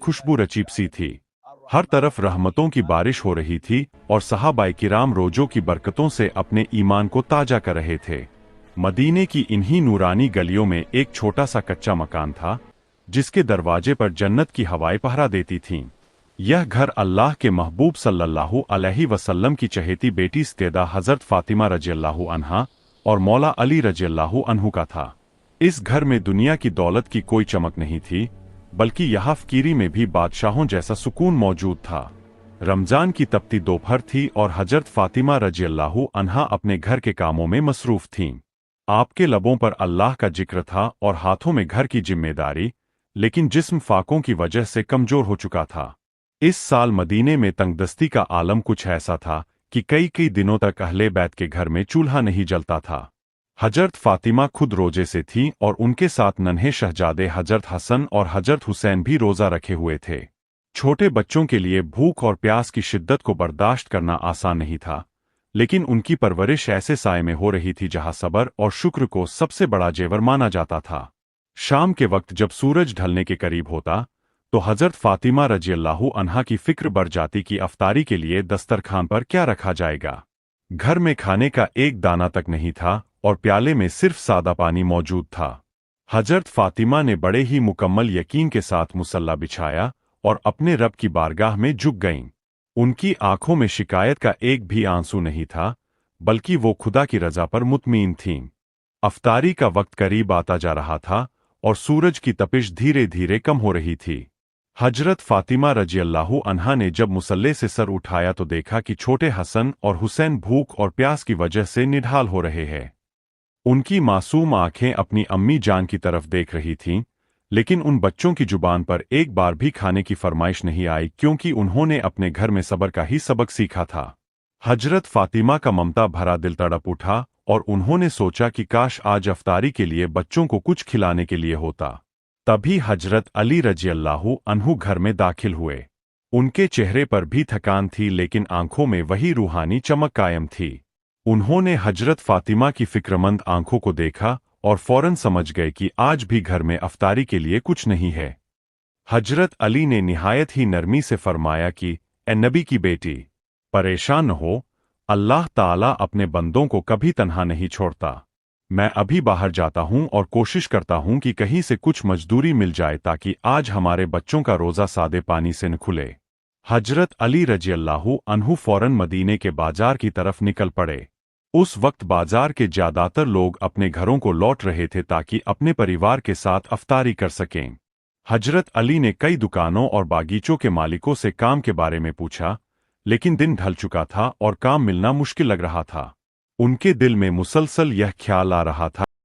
खुशबू रचीब सी थी। हर तरफ रहमतों की बारिश हो रही थी और सहाबाए किराम रोजों की बरकतों से अपने ईमान को ताजा कर रहे थे। मदीने की इन्हीं नूरानी गलियों में एक छोटा सा कच्चा मकान था, जिसके दरवाजे पर जन्नत की हवाएं पहरा देती थीं। यह घर अल्लाह के महबूब सल्लल्लाहु अलैहि वसल्लम की चहेती बेटी सैयदा हजरत फातिमा रज़ियल्लाहु अन्हा और मौला अली रज़ियल्लाहु अन्हु का था। इस घर में दुनिया की दौलत की कोई चमक नहीं थी, बल्कि यहाँ फकीरी में भी बादशाहों जैसा सुकून मौजूद था। रमजान की तपती दोपहर थी और हजरत फातिमा रज़ियल्लाहु अन्हा अपने घर के कामों में मसरूफ थीं। आपके लबों पर अल्लाह का जिक्र था और हाथों में घर की जिम्मेदारी, लेकिन जिस्म फाकों की वजह से कमजोर हो चुका था। इस साल मदीने में तंगदस्ती का आलम कुछ ऐसा था कि कई कई दिनों तक अहले बैत के घर में चूल्हा नहीं जलता था। हजरत फातिमा खुद रोजे से थीं और उनके साथ नन्हे शहजादे हजरत हसन और हजरत हुसैन भी रोजा रखे हुए थे। छोटे बच्चों के लिए भूख और प्यास की शिद्दत को बर्दाश्त करना आसान नहीं था, लेकिन उनकी परवरिश ऐसे साए में हो रही थी जहां सब्र और शुक्र को सबसे बड़ा जेवर माना जाता था। शाम के वक्त जब सूरज ढलने के करीब होता, तो हजरत फातिमा रज़ियल्लाहु अन्हा की फिक्र बढ़ जाती कि अफ्तारी के लिए दस्तरखान पर क्या रखा जाएगा। घर में खाने का एक दाना तक नहीं था और प्याले में सिर्फ सादा पानी मौजूद था। हजरत फातिमा ने बड़े ही मुकम्मल यकीन के साथ मुसल्ला बिछाया और अपने रब की बारगाह में झुक गईं। उनकी आंखों में शिकायत का एक भी आंसू नहीं था, बल्कि वो खुदा की रजा पर मुतमीन थीं। अफ्तारी का वक्त करीब आता जा रहा था और सूरज की तपिश धीरे धीरे कम हो रही थी। हजरत फातिमा रज़ियल्लाहु अन्हा ने जब मुसल्ले से सर उठाया तो देखा कि छोटे हसन और हुसैन भूख और प्यास की वजह से निढाल हो रहे हैं। उनकी मासूम आंखें अपनी अम्मी जान की तरफ देख रही थीं, लेकिन उन बच्चों की जुबान पर एक बार भी खाने की फरमाइश नहीं आई, क्योंकि उन्होंने अपने घर में सब्र का ही सबक सीखा था। हजरत फातिमा का ममता भरा दिल तड़प उठा और उन्होंने सोचा कि काश आज अफ्तारी के लिए बच्चों को कुछ खिलाने के लिए होता। तभी हजरत अली रज़ियल्लाहु अन्हु घर में दाखिल हुए। उनके चेहरे पर भी थकान थी, लेकिन आंखों में वही रूहानी चमक कायम थी। उन्होंने हजरत फातिमा की फिक्रमंद आंखों को देखा और फौरन समझ गए कि आज भी घर में अफ्तारी के लिए कुछ नहीं है। हजरत अली ने निहायत ही नरमी से फरमाया कि ए नबी की बेटी, परेशान न हो, अल्लाह ताला अपने बंदों को कभी तन्हा नहीं छोड़ता। मैं अभी बाहर जाता हूं और कोशिश करता हूं कि कहीं से कुछ मजदूरी मिल जाए ताकि आज हमारे बच्चों का रोजा सादे पानी से न खुले। हजरत अली रज़ियल्लाहु अन्हु फौरन मदीने के बाजार की तरफ निकल पड़े। उस वक्त बाजार के ज्यादातर लोग अपने घरों को लौट रहे थे ताकि अपने परिवार के साथ अफ्तारी कर सकें। हजरत अली ने कई दुकानों और बागीचों के मालिकों से काम के बारे में पूछा, लेकिन दिन ढल चुका था और काम मिलना मुश्किल लग रहा था। उनके दिल में मुसलसल यह ख्याल आ रहा था